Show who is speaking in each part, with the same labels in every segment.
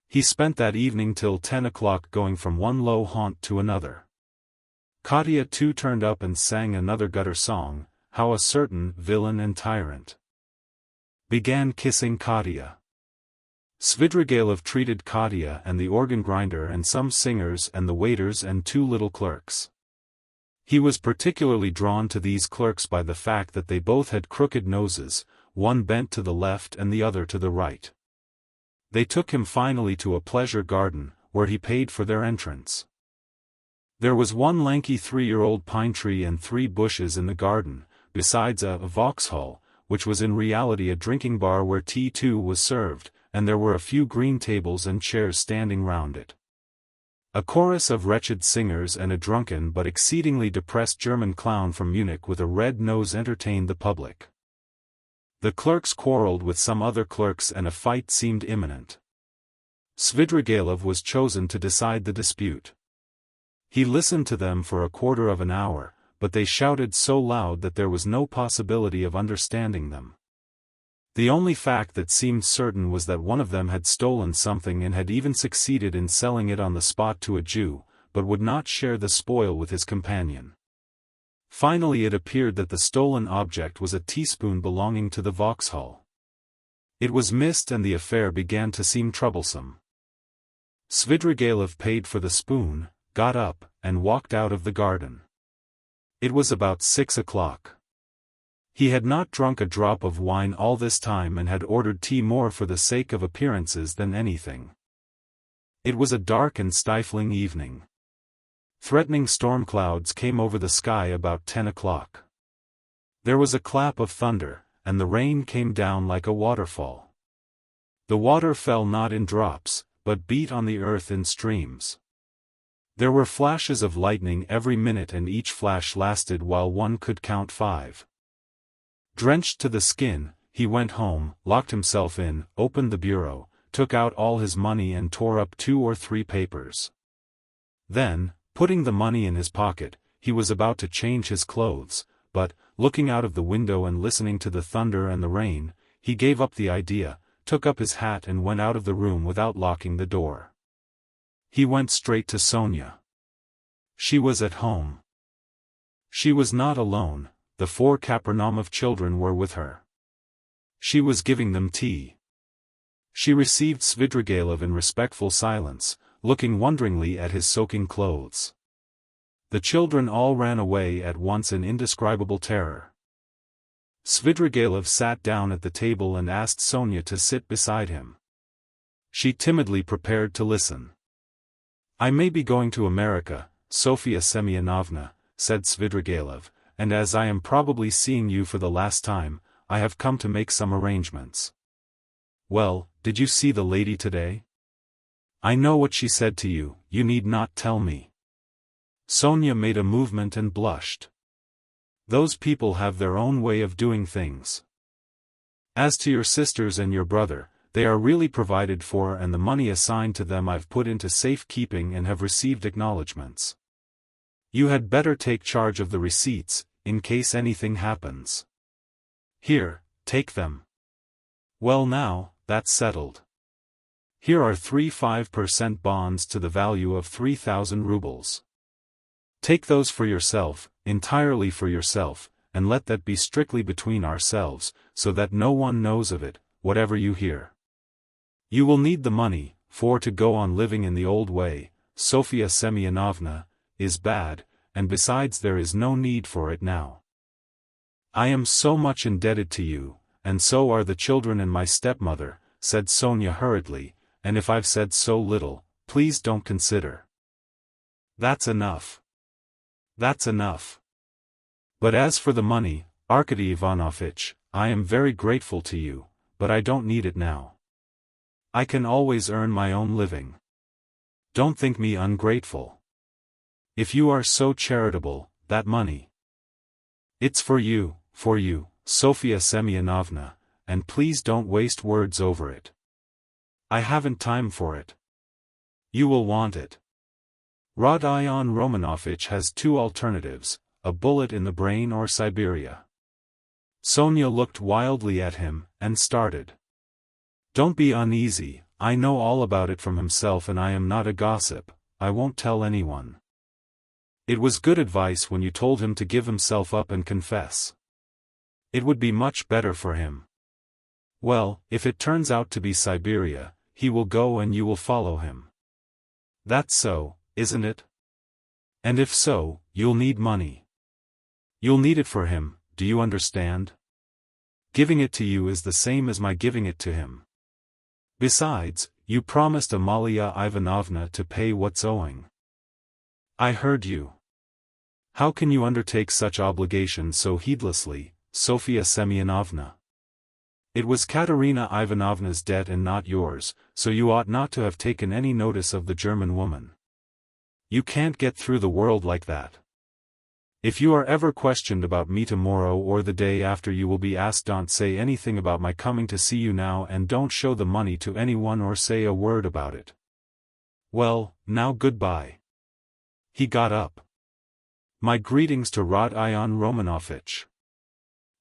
Speaker 1: He spent that evening till 10 o'clock going from one low haunt to another. Katya too turned up and sang another gutter song, how a certain villain and tyrant began kissing Katya. Svidrigailov treated Katya and the organ grinder and some singers and the waiters and 2 little clerks. He was particularly drawn to these clerks by the fact that they both had crooked noses, one bent to the left and the other to the right. They took him finally to a pleasure garden, where he paid for their entrance. There was one lanky 3-year-old pine tree and 3 bushes in the garden, besides a Vauxhall, which was in reality a drinking bar where tea too was served, and there were a few green tables and chairs standing round it. A chorus of wretched singers and a drunken but exceedingly depressed German clown from Munich with a red nose entertained the public. The clerks quarreled with some other clerks and a fight seemed imminent. Svidrigailov was chosen to decide the dispute. He listened to them for a quarter of an hour, but they shouted so loud that there was no possibility of understanding them. The only fact that seemed certain was that one of them had stolen something and had even succeeded in selling it on the spot to a Jew, but would not share the spoil with his companion. Finally it appeared that the stolen object was a teaspoon belonging to the Vauxhall. It was missed and the affair began to seem troublesome. Svidrigailov paid for the spoon, got up, and walked out of the garden. It was about 6 o'clock. He had not drunk a drop of wine all this time and had ordered tea more for the sake of appearances than anything. It was a dark and stifling evening. Threatening storm clouds came over the sky about 10 o'clock. There was a clap of thunder, and the rain came down like a waterfall. The water fell not in drops, but beat on the earth in streams. There were flashes of lightning every minute and each flash lasted while one could count 5. Drenched to the skin, he went home, locked himself in, opened the bureau, took out all his money and tore up 2 or 3 papers. Then, putting the money in his pocket, he was about to change his clothes, but, looking out of the window and listening to the thunder and the rain, he gave up the idea, took up his hat and went out of the room without locking the door. He went straight to Sonia. She was at home. She was not alone. The 4 Kapernaumov children were with her. She was giving them tea. She received Svidrigailov in respectful silence, looking wonderingly at his soaking clothes. The children all ran away at once in indescribable terror. Svidrigailov sat down at the table and asked Sonia to sit beside him. She timidly prepared to listen. "I may be going to America, Sofia Semyonovna," said Svidrigailov, "and as I am probably seeing you for the last time, I have come to make some arrangements." "Well, did you see the lady today?" "I know what she said to you, you need not tell me." Sonia made a movement and blushed. "Those people have their own way of doing things. As to your sisters and your brother, they are really provided for and the money assigned to them I've put into safe keeping and have received acknowledgments. You had better take charge of the receipts, in case anything happens. Here, take them. Well now, that's settled. Here are 3 5% bonds to the value of 3,000 rubles. Take those for yourself, entirely for yourself, and let that be strictly between ourselves, so that no one knows of it, whatever you hear. You will need the money, for to go on living in the old way, Sofia Semyonovna, is bad, and besides there is no need for it now. I am so much indebted to you, and so are the children and my stepmother," said Sonia hurriedly, "and if I've said so little, please don't consider. That's enough. That's enough. But as for the money, Arkady Ivanovitch, I am very grateful to you, but I don't need it now. I can always earn my own living. Don't think me ungrateful. If you are so charitable, that money. It's for you, Sofia Semyonovna, and please don't waste words over it. I haven't time for it. You will want it. Rodion Romanovitch has 2 alternatives, a bullet in the brain or Siberia." Sonia looked wildly at him, and started. "Don't be uneasy, I know all about it from himself and I am not a gossip, I won't tell anyone. It was good advice when you told him to give himself up and confess. It would be much better for him. Well, if it turns out to be Siberia, he will go and you will follow him. That's so, isn't it? And if so, you'll need money. You'll need it for him, do you understand? Giving it to you is the same as my giving it to him. Besides, you promised Amalia Ivanovna to pay what's owing. I heard you. How can you undertake such obligations so heedlessly, Sofia Semyonovna? It was Katerina Ivanovna's debt and not yours, so you ought not to have taken any notice of the German woman. You can't get through the world like that. If you are ever questioned about me tomorrow or the day after, you will be asked, don't say anything about my coming to see you now and don't show the money to anyone or say a word about it. Well, now goodbye. He got up. My greetings to Rodion Romanovich.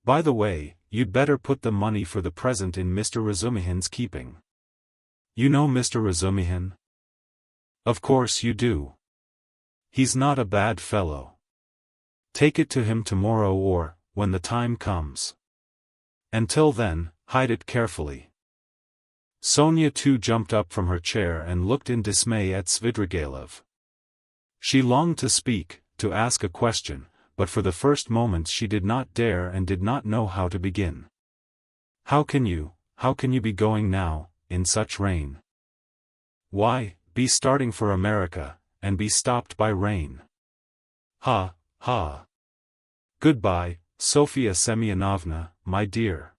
Speaker 1: By the way, you'd better put the money for the present in Mr. Razumihin's keeping. You know Mr. Razumihin? Of course you do. He's not a bad fellow. Take it to him tomorrow or, when the time comes. Until then, hide it carefully. Sonia too jumped up from her chair and looked in dismay at Svidrigailov. She longed to speak, to ask a question, but for the first moments she did not dare and did not know how to begin. How can you be going now, in such rain? Why, be starting for America, and be stopped by rain. Ha, ha. Goodbye, Sofia Semyonovna, my dear.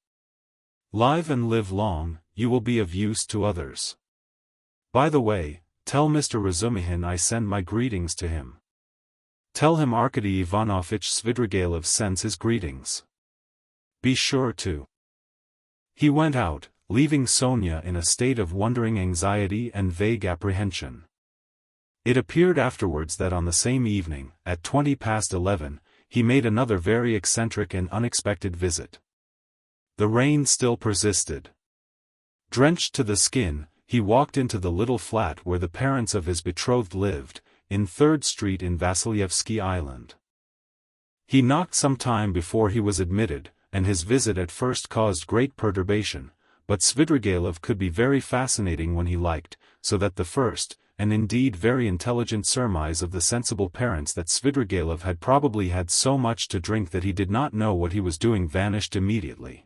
Speaker 1: Live and live long, you will be of use to others. By the way, tell Mr. Razumihin I send my greetings to him. Tell him Arkady Ivanovich Svidrigailov sends his greetings. Be sure to. He went out, leaving Sonia in a state of wondering anxiety and vague apprehension. It appeared afterwards that on the same evening, at 11:20, he made another very eccentric and unexpected visit. The rain still persisted. Drenched to the skin, he walked into the little flat where the parents of his betrothed lived, in 3rd Street in Vasilyevsky Island. He knocked some time before he was admitted, and his visit at first caused great perturbation, but Svidrigailov could be very fascinating when he liked, so that the first, and indeed very intelligent surmise of the sensible parents that Svidrigailov had probably had so much to drink that he did not know what he was doing vanished immediately.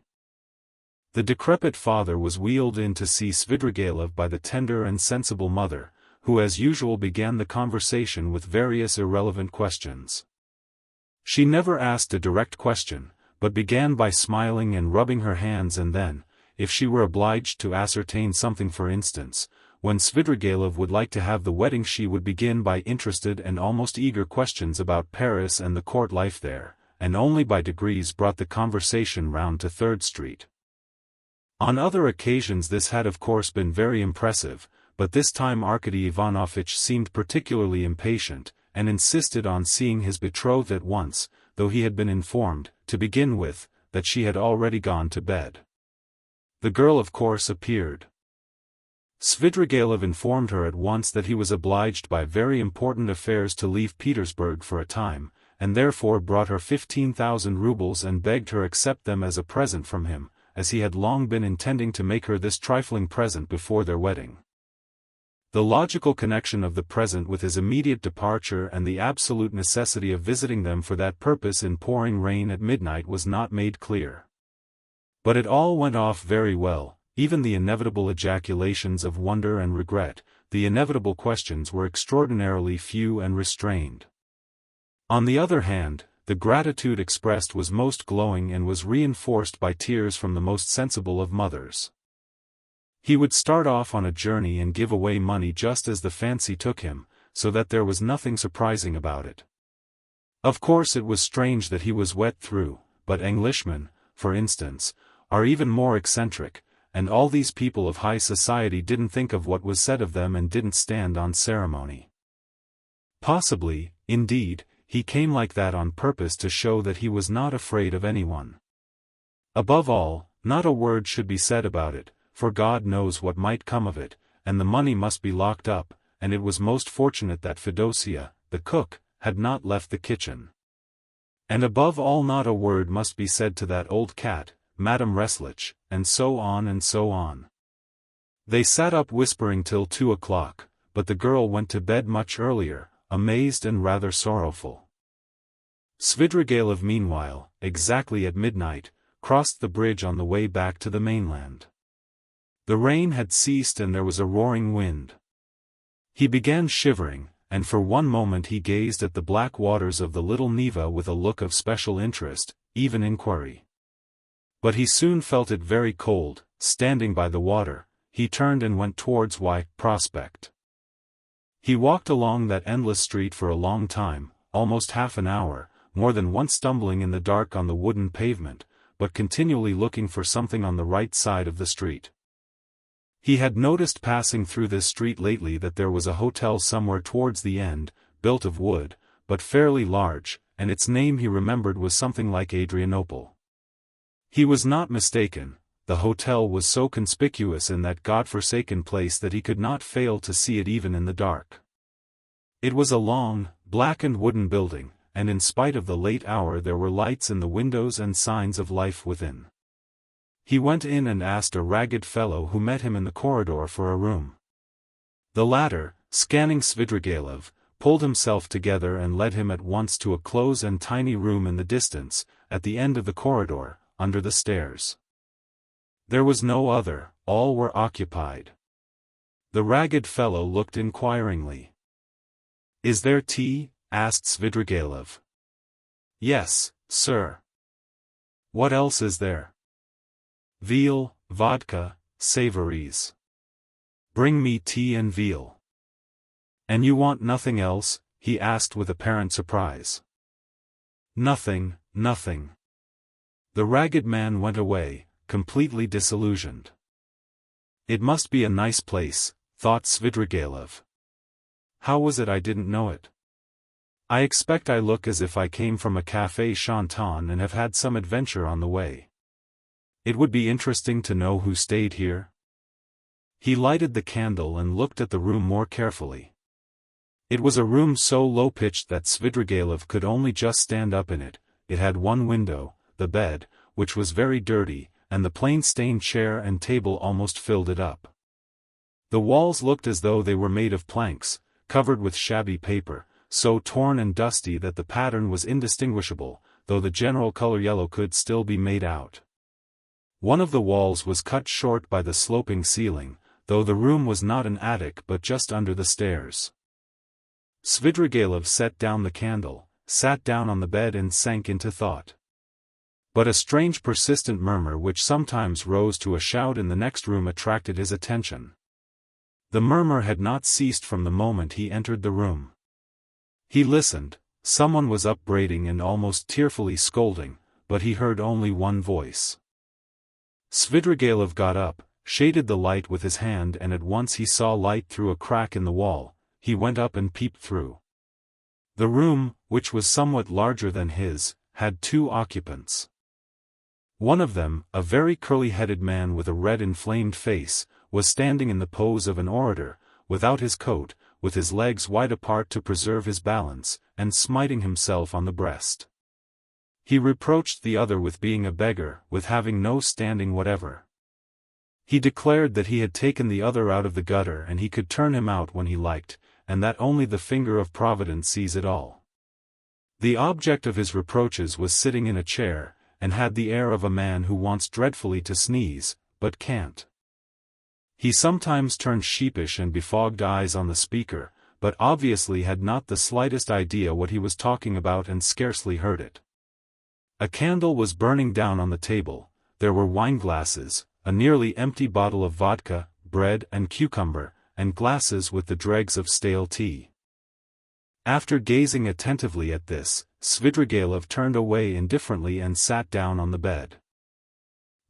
Speaker 1: The decrepit father was wheeled in to see Svidrigailov by the tender and sensible mother, who as usual began the conversation with various irrelevant questions. She never asked a direct question, but began by smiling and rubbing her hands, and then, if she were obliged to ascertain something, for instance, when Svidrigailov would like to have the wedding, she would begin by interested and almost eager questions about Paris and the court life there, and only by degrees brought the conversation round to 3rd Street. On other occasions this had of course been very impressive, but this time Arkady Ivanovich seemed particularly impatient, and insisted on seeing his betrothed at once, though he had been informed, to begin with, that she had already gone to bed. The girl of course appeared. Svidrigailov informed her at once that he was obliged by very important affairs to leave Petersburg for a time, and therefore brought her 15,000 rubles and begged her accept them as a present from him, as he had long been intending to make her this trifling present before their wedding. The logical connection of the present with his immediate departure and the absolute necessity of visiting them for that purpose in pouring rain at midnight was not made clear. But it all went off very well, even the inevitable ejaculations of wonder and regret, the inevitable questions were extraordinarily few and restrained. On the other hand, the gratitude expressed was most glowing and was reinforced by tears from the most sensible of mothers. He would start off on a journey and give away money just as the fancy took him, so that there was nothing surprising about it. Of course it was strange that he was wet through, but Englishmen, for instance, are even more eccentric, and all these people of high society didn't think of what was said of them and didn't stand on ceremony. Possibly, indeed, he came like that on purpose to show that he was not afraid of anyone. Above all, not a word should be said about it, for God knows what might come of it, and the money must be locked up, and it was most fortunate that Fedosia, the cook, had not left the kitchen. And above all not a word must be said to that old cat, Madame Reslich, and so on and so on. They sat up whispering till 2 o'clock, but the girl went to bed much earlier, amazed and rather sorrowful. Svidrigailov meanwhile, exactly at midnight, crossed the bridge on the way back to the mainland. The rain had ceased and there was a roaring wind. He began shivering, and for one moment he gazed at the black waters of the little Neva with a look of special interest, even inquiry. But he soon felt it very cold. Standing by the water, he turned and went towards Y Prospect. He walked along that endless street for a long time, almost half an hour, more than once stumbling in the dark on the wooden pavement, but continually looking for something on the right side of the street. He had noticed passing through this street lately that there was a hotel somewhere towards the end, built of wood, but fairly large, and its name he remembered was something like Adrianople. He was not mistaken. The hotel was so conspicuous in that God-forsaken place that he could not fail to see it even in the dark. It was a long, blackened wooden building, and in spite of the late hour there were lights in the windows and signs of life within. He went in and asked a ragged fellow who met him in the corridor for a room. The latter, scanning Svidrigailov, pulled himself together and led him at once to a close and tiny room in the distance, at the end of the corridor, under the stairs. There was no other, all were occupied. The ragged fellow looked inquiringly. "Is there tea?" asked Svidrigailov. "Yes, sir." "What else is there?" "Veal, vodka, savories." "Bring me tea and veal." "And you want nothing else?" he asked with apparent surprise. "Nothing, nothing." The ragged man went away, completely disillusioned. It must be a nice place, thought Svidrigailov. How was it I didn't know it? I expect I look as if I came from a café chantant and have had some adventure on the way. It would be interesting to know who stayed here. He lighted the candle and looked at the room more carefully. It was a room so low-pitched that Svidrigailov could only just stand up in it. It had one window, the bed, which was very dirty, and the plain-stained chair and table almost filled it up. The walls looked as though they were made of planks, covered with shabby paper, so torn and dusty that the pattern was indistinguishable, though the general color yellow could still be made out. One of the walls was cut short by the sloping ceiling, though the room was not an attic but just under the stairs. Svidrigailov set down the candle, sat down on the bed and sank into thought. But a strange persistent murmur which sometimes rose to a shout in the next room attracted his attention. The murmur had not ceased from the moment he entered the room. He listened. Someone was upbraiding and almost tearfully scolding, but he heard only one voice. Svidrigailov got up, shaded the light with his hand and at once he saw light through a crack in the wall. He went up and peeped through. The room, which was somewhat larger than his, had 2 occupants. One of them, a very curly-headed man with a red inflamed face, was standing in the pose of an orator, without his coat, with his legs wide apart to preserve his balance, and smiting himself on the breast. He reproached the other with being a beggar, with having no standing whatever. He declared that he had taken the other out of the gutter and he could turn him out when he liked, and that only the finger of Providence sees it all. The object of his reproaches was sitting in a chair, and had the air of a man who wants dreadfully to sneeze, but can't. He sometimes turned sheepish and befogged eyes on the speaker, but obviously had not the slightest idea what he was talking about and scarcely heard it. A candle was burning down on the table, there were wine-glasses, a nearly empty bottle of vodka, bread and cucumber, and glasses with the dregs of stale tea. After gazing attentively at this, Svidrigailov turned away indifferently and sat down on the bed.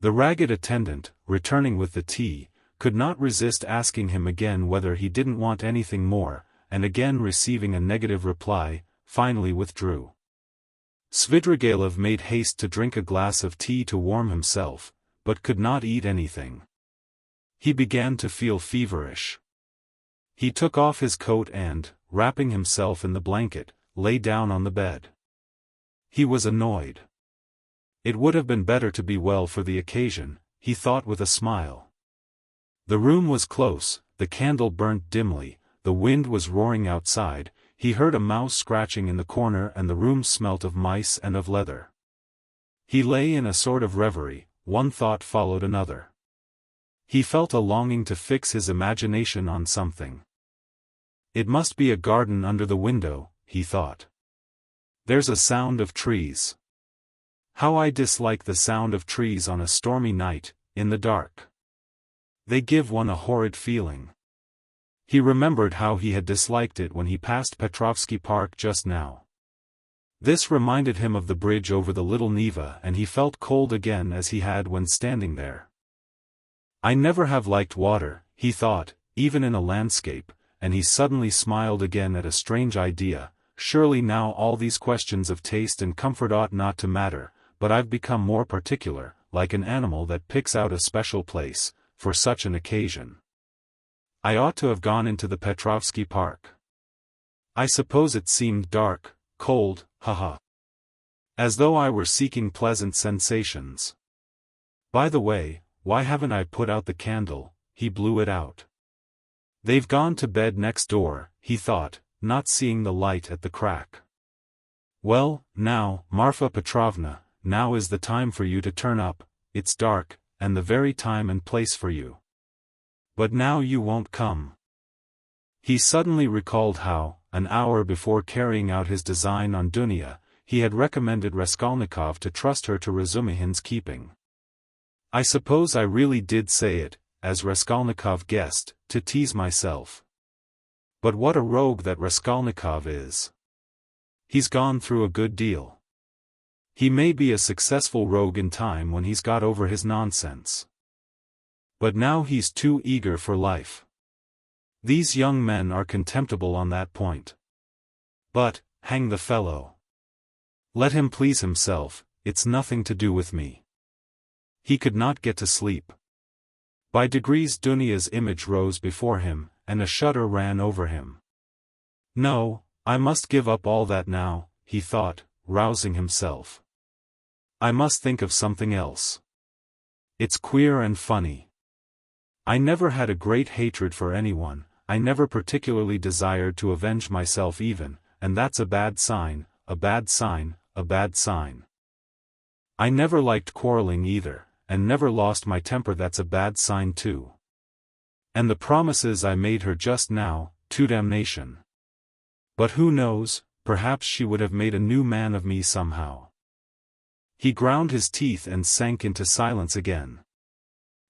Speaker 1: The ragged attendant, returning with the tea, could not resist asking him again whether he didn't want anything more, and again receiving a negative reply, finally withdrew. Svidrigailov made haste to drink a glass of tea to warm himself, but could not eat anything. He began to feel feverish. He took off his coat and, wrapping himself in the blanket, lay down on the bed. He was annoyed. It would have been better to be well for the occasion, he thought with a smile. The room was close, the candle burnt dimly, the wind was roaring outside, he heard a mouse scratching in the corner and the room smelt of mice and of leather. He lay in a sort of reverie, one thought followed another. He felt a longing to fix his imagination on something. It must be a garden under the window, he thought. There's a sound of trees. How I dislike the sound of trees on a stormy night, in the dark. They give one a horrid feeling. He remembered how he had disliked it when he passed Petrovsky Park just now. This reminded him of the bridge over the Little Neva and he felt cold again as he had when standing there. I never have liked water, he thought, even in a landscape, and he suddenly smiled again at a strange idea. Surely now all these questions of taste and comfort ought not to matter, but I've become more particular, like an animal that picks out a special place, for such an occasion. I ought to have gone into the Petrovsky Park. I suppose it seemed dark, cold, haha. As though I were seeking pleasant sensations. By the way, why haven't I put out the candle? He blew it out. They've gone to bed next door, he thought, not seeing the light at the crack. Well, now, Marfa Petrovna, now is the time for you to turn up, it's dark, and the very time and place for you. But now you won't come. He suddenly recalled how, an hour before carrying out his design on Dunya, he had recommended Raskolnikov to trust her to Razumihin's keeping. I suppose I really did say it, as Raskolnikov guessed, to tease myself. But what a rogue that Raskolnikov is. He's gone through a good deal. He may be a successful rogue in time when he's got over his nonsense. But now he's too eager for life. These young men are contemptible on that point. But, hang the fellow. Let him please himself, it's nothing to do with me. He could not get to sleep. By degrees Dunya's image rose before him, and a shudder ran over him. No, I must give up all that now, he thought, rousing himself. I must think of something else. It's queer and funny. I never had a great hatred for anyone, I never particularly desired to avenge myself even, and that's a bad sign, a bad sign, a bad sign. I never liked quarreling either, and never lost my temper, that's a bad sign too. And the promises I made her just now, to damnation. But who knows, perhaps she would have made a new man of me somehow. He ground his teeth and sank into silence again.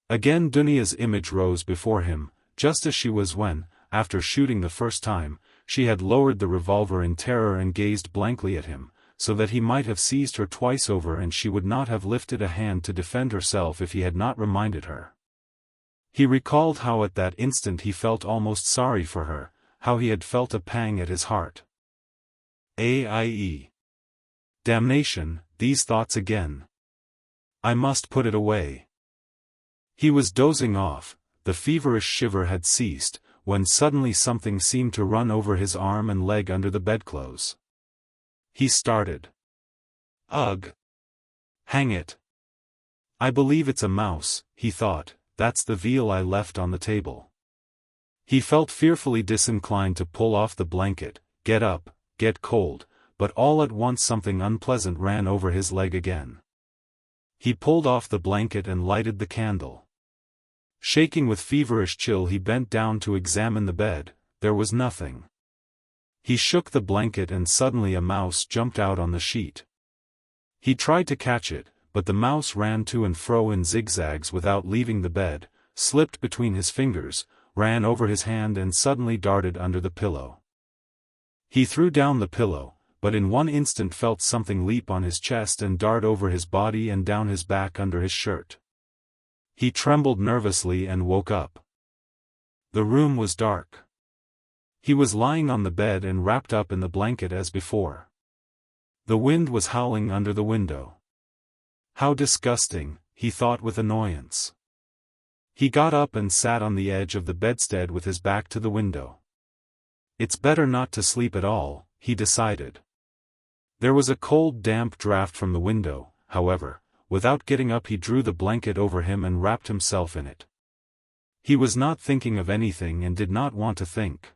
Speaker 1: Again Dunya's image rose before him, just as she was when, after shooting the first time, she had lowered the revolver in terror and gazed blankly at him, so that he might have seized her twice over and she would not have lifted a hand to defend herself if he had not reminded her. He recalled how at that instant he felt almost sorry for her, how he had felt a pang at his heart. Aie. Damnation, these thoughts again. I must put it away. He was dozing off, the feverish shiver had ceased, when suddenly something seemed to run over his arm and leg under the bedclothes. He started. Ugh! Hang it! I believe it's a mouse, he thought, that's the veal I left on the table. He felt fearfully disinclined to pull off the blanket, get up, get cold, but all at once something unpleasant ran over his leg again. He pulled off the blanket and lighted the candle. Shaking with feverish chill he bent down to examine the bed, there was nothing. He shook the blanket and suddenly a mouse jumped out on the sheet. He tried to catch it, but the mouse ran to and fro in zigzags without leaving the bed, slipped between his fingers, ran over his hand and suddenly darted under the pillow. He threw down the pillow, but in one instant felt something leap on his chest and dart over his body and down his back under his shirt. He trembled nervously and woke up. The room was dark. He was lying on the bed and wrapped up in the blanket as before. The wind was howling under the window. How disgusting, he thought with annoyance. He got up and sat on the edge of the bedstead with his back to the window. It's better not to sleep at all, he decided. There was a cold damp draft from the window, however. Without getting up he drew the blanket over him and wrapped himself in it. He was not thinking of anything and did not want to think.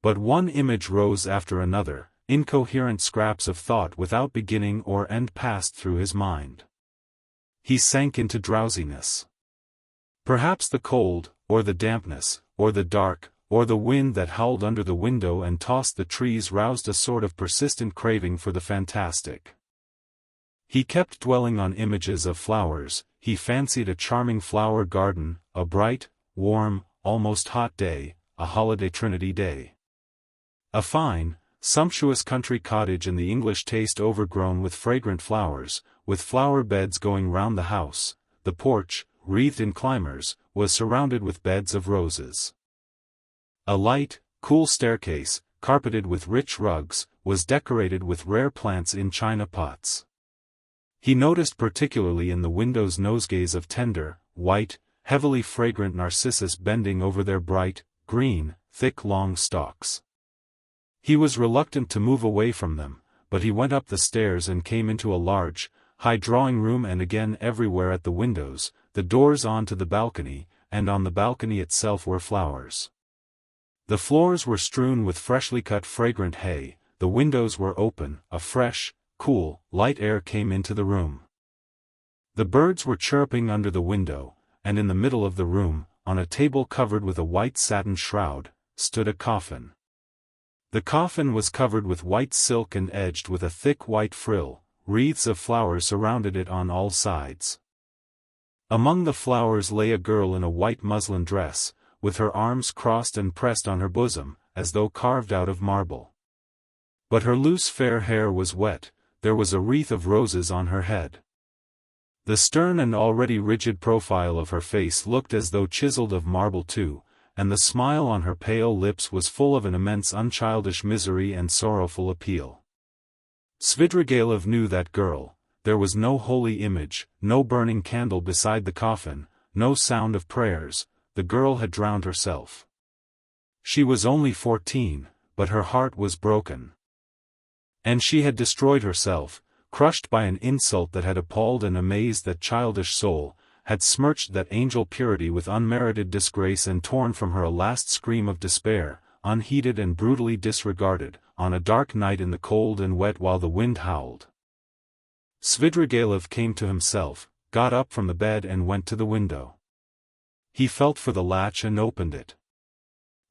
Speaker 1: But one image rose after another, incoherent scraps of thought without beginning or end passed through his mind. He sank into drowsiness. Perhaps the cold, or the dampness, or the dark, or the wind that howled under the window and tossed the trees roused a sort of persistent craving for the fantastic. He kept dwelling on images of flowers. He fancied a charming flower garden, a bright, warm, almost hot day, a holiday Trinity Day. A fine, sumptuous country cottage in the English taste overgrown with fragrant flowers, with flower beds going round the house. The porch, wreathed in climbers, was surrounded with beds of roses. A light, cool staircase, carpeted with rich rugs, was decorated with rare plants in china pots. He noticed particularly in the windows nosegays of tender, white, heavily fragrant narcissus bending over their bright, green, thick long stalks. He was reluctant to move away from them, but he went up the stairs and came into a large, high drawing room, and again everywhere at the windows, the doors onto the balcony, and on the balcony itself were flowers. The floors were strewn with freshly cut fragrant hay, the windows were open, a fresh, cool, light air came into the room. The birds were chirping under the window, and in the middle of the room, on a table covered with a white satin shroud, stood a coffin. The coffin was covered with white silk and edged with a thick white frill. Wreaths of flowers surrounded it on all sides. Among the flowers lay a girl in a white muslin dress, with her arms crossed and pressed on her bosom, as though carved out of marble. But her loose fair hair was wet. There was a wreath of roses on her head. The stern and already rigid profile of her face looked as though chiseled of marble too, and the smile on her pale lips was full of an immense unchildish misery and sorrowful appeal. Svidrigaïlov knew that girl. There was no holy image, no burning candle beside the coffin, no sound of prayers. The girl had drowned herself. She was only 14, but her heart was broken. And she had destroyed herself, crushed by an insult that had appalled and amazed that childish soul, had smirched that angel purity with unmerited disgrace and torn from her a last scream of despair, unheeded and brutally disregarded, on a dark night in the cold and wet while the wind howled. Svidrigaïlov came to himself, got up from the bed and went to the window. He felt for the latch and opened it.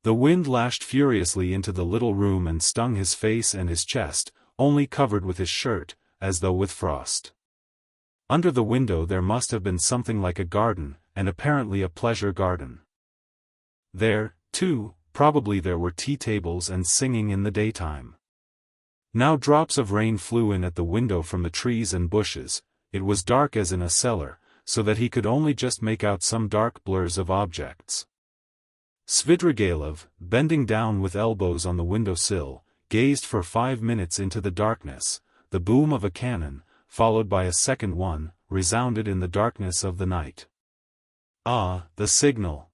Speaker 1: The wind lashed furiously into the little room and stung his face and his chest, only covered with his shirt, as though with frost. Under the window there must have been something like a garden, and apparently a pleasure garden. There, too, probably there were tea tables and singing in the daytime. Now drops of rain flew in at the window from the trees and bushes. It was dark as in a cellar, so that he could only just make out some dark blurs of objects. Svidrigaïlov, bending down with elbows on the window-sill, gazed for 5 minutes into the darkness. The boom of a cannon, followed by a second one, resounded in the darkness of the night. Ah, the signal!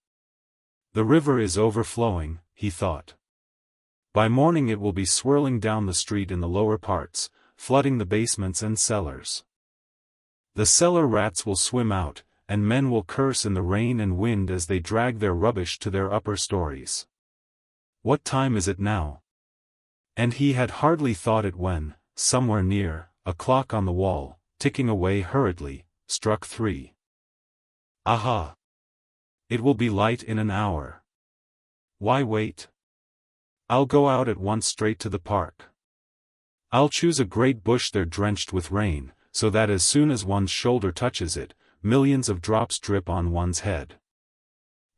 Speaker 1: The river is overflowing, he thought. By morning it will be swirling down the street in the lower parts, flooding the basements and cellars. The cellar rats will swim out, and men will curse in the rain and wind as they drag their rubbish to their upper stories. What time is it now? And he had hardly thought it when, somewhere near, a clock on the wall, ticking away hurriedly, struck 3. Aha! It will be light in an hour. Why wait? I'll go out at once straight to the park. I'll choose a great bush there drenched with rain, so that as soon as one's shoulder touches it, millions of drops drip on one's head.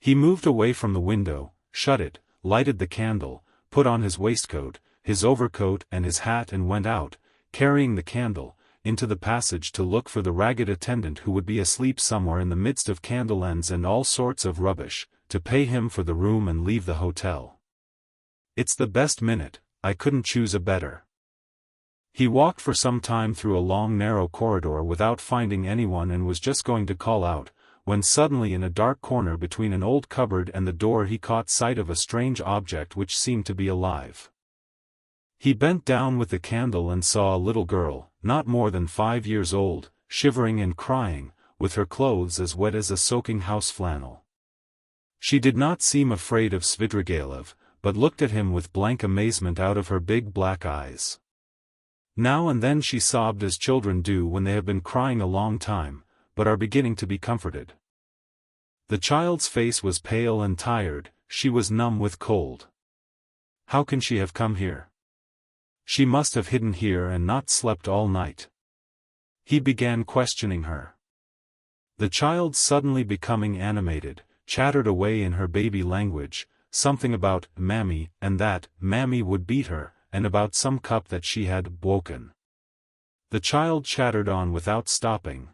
Speaker 1: He moved away from the window, shut it, lighted the candle, put on his waistcoat, his overcoat and his hat and went out, carrying the candle, into the passage to look for the ragged attendant who would be asleep somewhere in the midst of candle ends and all sorts of rubbish, to pay him for the room and leave the hotel. It's the best minute, I couldn't choose a better. He walked for some time through a long narrow corridor without finding anyone and was just going to call out, when suddenly in a dark corner between an old cupboard and the door he caught sight of a strange object which seemed to be alive. He bent down with the candle and saw a little girl, not more than 5 years old, shivering and crying, with her clothes as wet as a soaking house flannel. She did not seem afraid of Svidrigaïlov, but looked at him with blank amazement out of her big black eyes. Now and then she sobbed as children do when they have been crying a long time, but are beginning to be comforted. The child's face was pale and tired, she was numb with cold. How can she have come here? She must have hidden here and not slept all night. He began questioning her. The child, suddenly becoming animated, chattered away in her baby language, something about Mammy and that Mammy would beat her, and about some cup that she had broken. The child chattered on without stopping.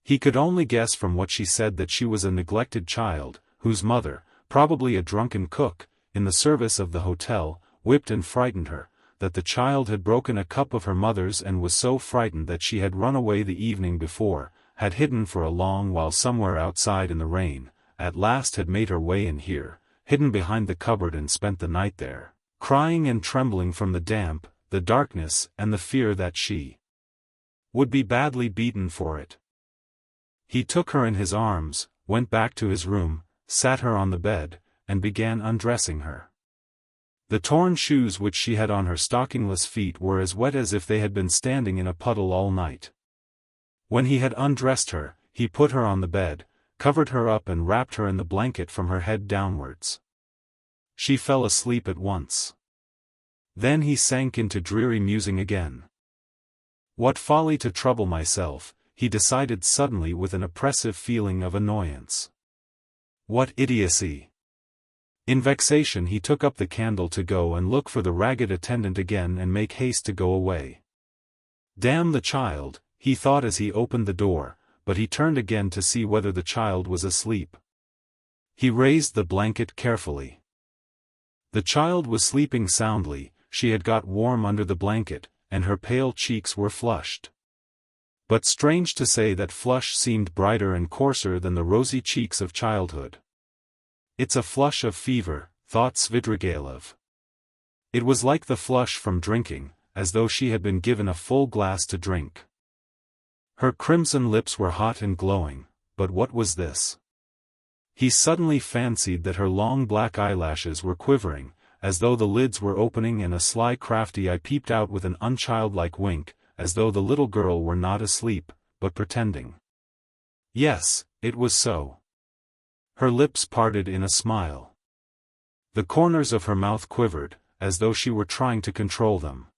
Speaker 1: He could only guess from what she said that she was a neglected child, whose mother, probably a drunken cook, in the service of the hotel, whipped and frightened her, that the child had broken a cup of her mother's and was so frightened that she had run away the evening before, had hidden for a long while somewhere outside in the rain, at last had made her way in here, hidden behind the cupboard and spent the night there, crying and trembling from the damp, the darkness and the fear that she would be badly beaten for it. He took her in his arms, went back to his room, sat her on the bed, and began undressing her. The torn shoes which she had on her stockingless feet were as wet as if they had been standing in a puddle all night. When he had undressed her, he put her on the bed, covered her up and wrapped her in the blanket from her head downwards. She fell asleep at once. Then he sank into dreary musing again. What folly to trouble myself, he decided suddenly with an oppressive feeling of annoyance. What idiocy! In vexation he took up the candle to go and look for the ragged attendant again and make haste to go away. Damn the child, he thought as he opened the door, but he turned again to see whether the child was asleep. He raised the blanket carefully. The child was sleeping soundly, she had got warm under the blanket, and her pale cheeks were flushed. But strange to say that flush seemed brighter and coarser than the rosy cheeks of childhood. It's a flush of fever, thought Svidrigaïlov. It was like the flush from drinking, as though she had been given a full glass to drink. Her crimson lips were hot and glowing, but what was this? He suddenly fancied that her long black eyelashes were quivering, as though the lids were opening and a sly crafty eye peeped out with an unchildlike wink, as though the little girl were not asleep, but pretending. Yes, it was so. Her lips parted in a smile. The corners of her mouth quivered, as though she were trying to control them.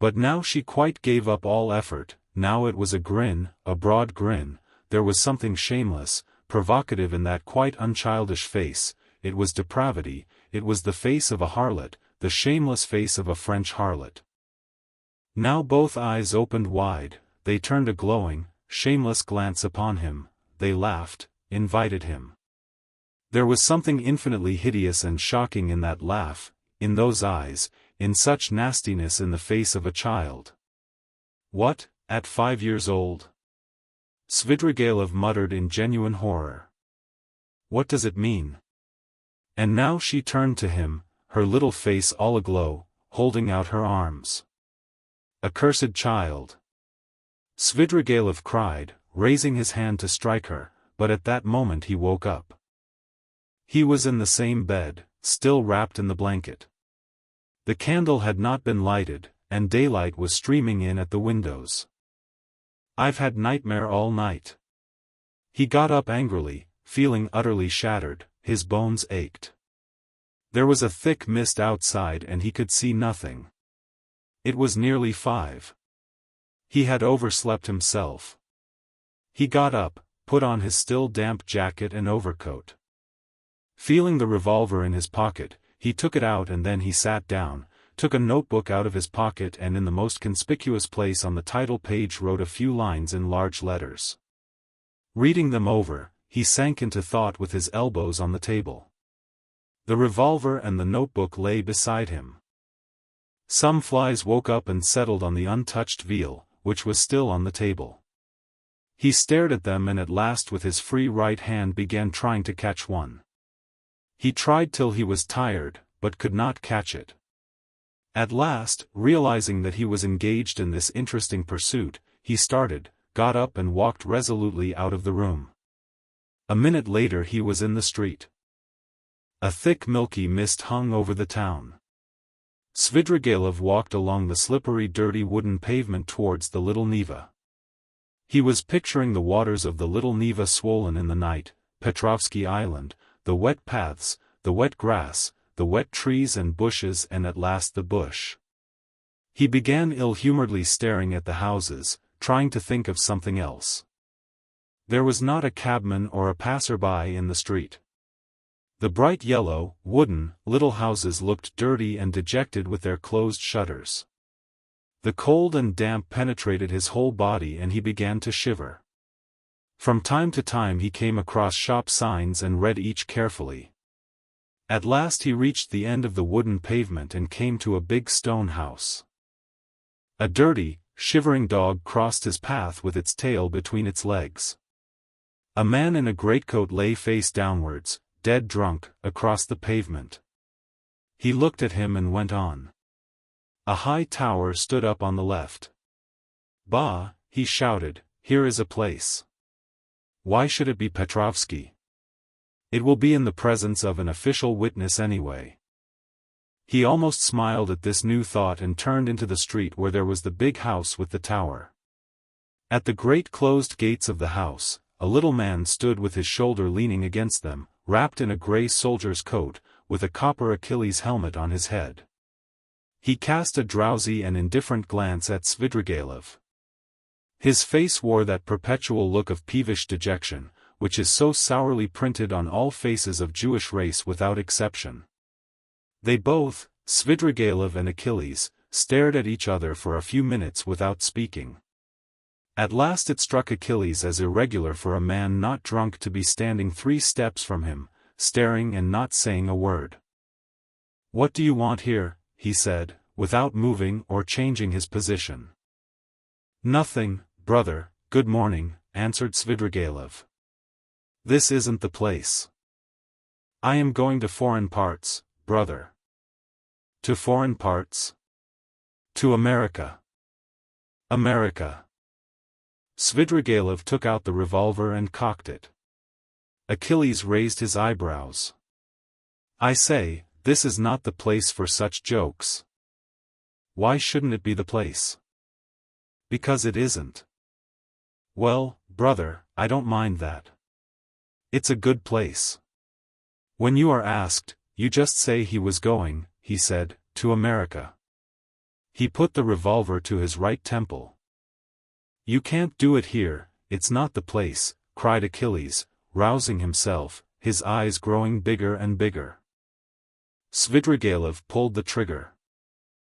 Speaker 1: But now she quite gave up all effort, now it was a grin, a broad grin, there was something shameless, provocative in that quite unchildish face, it was depravity, it was the face of a harlot, the shameless face of a French harlot. Now both eyes opened wide, they turned a glowing, shameless glance upon him, they laughed, invited him. There was something infinitely hideous and shocking in that laugh, in those eyes, in such nastiness in the face of a child. What, at 5 years old? Svidrigaïlov muttered in genuine horror. What does it mean? And now she turned to him, her little face all aglow, holding out her arms. Accursed child! Svidrigaïlov cried, raising his hand to strike her, but at that moment he woke up. He was in the same bed, still wrapped in the blanket. The candle had not been lighted, and daylight was streaming in at the windows. I've had nightmare all night. He got up angrily, feeling utterly shattered, his bones ached. There was a thick mist outside and he could see nothing. It was nearly 5. He had overslept himself. He got up, put on his still damp jacket and overcoat. Feeling the revolver in his pocket, he took it out and then he sat down, took a notebook out of his pocket and in the most conspicuous place on the title page wrote a few lines in large letters. Reading them over, he sank into thought with his elbows on the table. The revolver and the notebook lay beside him. Some flies woke up and settled on the untouched veal, which was still on the table. He stared at them and at last with his free right hand began trying to catch one. He tried till he was tired, but could not catch it. At last, realizing that he was engaged in this interesting pursuit, he started, got up and walked resolutely out of the room. A minute later he was in the street. A thick milky mist hung over the town. Svidrigailov walked along the slippery dirty wooden pavement towards the Little Neva. He was picturing the waters of the Little Neva swollen in the night, Petrovsky Island, the wet paths, the wet grass, the wet trees and bushes and at last the bush. He began ill-humoredly staring at the houses, trying to think of something else. There was not a cabman or a passer-by in the street. The bright yellow, wooden, little houses looked dirty and dejected with their closed shutters. The cold and damp penetrated his whole body and he began to shiver. From time to time he came across shop signs and read each carefully. At last he reached the end of the wooden pavement and came to a big stone house. A dirty, shivering dog crossed his path with its tail between its legs. A man in a greatcoat lay face downwards, dead drunk, across the pavement. He looked at him and went on. A high tower stood up on the left. "Bah," he shouted, "here is a place. Why should it be Petrovsky? It will be in the presence of an official witness anyway." He almost smiled at this new thought and turned into the street where there was the big house with the tower. At the great closed gates of the house, a little man stood with his shoulder leaning against them, wrapped in a grey soldier's coat, with a copper Achilles helmet on his head. He cast a drowsy and indifferent glance at Svidrigailov. His face wore that perpetual look of peevish dejection, which is so sourly printed on all faces of Jewish race without exception. They both, Svidrigailov and Achilles, stared at each other for a few minutes without speaking. At last it struck Achilles as irregular for a man not drunk to be standing 3 steps from him, staring and not saying a word. "What do you want here?" he said, without moving or changing his position. "Nothing, brother, good morning," answered Svidrigailov. "This isn't the place. I am going to foreign parts, brother." "To foreign parts?" "To America." "America." Svidrigailov took out the revolver and cocked it. Achilles raised his eyebrows. "I say, this is not the place for such jokes." "Why shouldn't it be the place?" "Because it isn't." "Well, brother, I don't mind that. It's a good place. When you are asked, you just say he was going," he said, "to America." He put the revolver to his right temple. "You can't do it here, it's not the place," cried Achilles, rousing himself, his eyes growing bigger and bigger. Svidrigailov pulled the trigger.